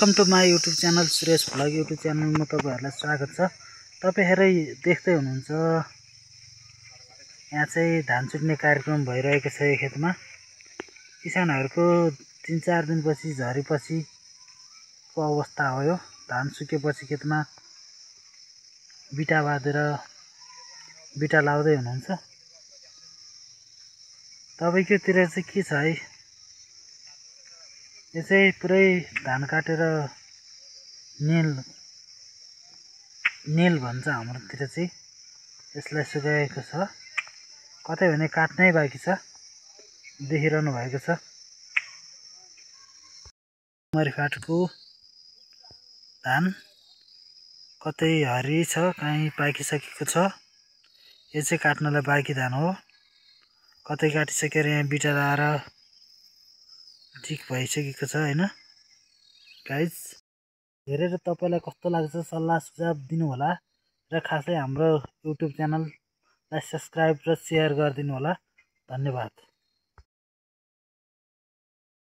Welcome to my YouTube channel Suresh vlog YouTube च्यानलमा तपाईहरुलाई स्वागत छ। तपाईहरु देख्दै हुनुहुन्छ यहाँ चाहिँ धान छुट्ने कार्यक्रम भइरहेको छ। यो खेतमा किसानहरुको 3-4 दिनपछि झरीपछिको अवस्था हो। यो धान सुकेपछि खेतमा बिटा बाँधेर बिटा लाउँदै हुनुहुन्छ। तपाईकोतिर चाहिँ के छ है? यो चाहिँ पुरै धान काटेर नेल भन्छ हाम्रोतिर चाहिँ। यसलाई सुकाएको छ, कतै भने काट्नै बाँकी छ, देखिरहनु भएको छ। मरिफाटको धान कतै हरी छ, कहीँ पाकिसकेको छ। यो चाहिँ काट्नलाई बाँकी धान हो। कतै काटिसकेर यहाँ बिटा लाएर ठिक भइसकेको छ हैन गाइज। हेरेर तपाईलाई कस्तो लाग्छ सल्लाह सुझाव दिनु होला र खासै हाम्रो युट्युब च्यानललाई सब्स्क्राइब र शेयर गरिदिनु होला। धन्यवाद।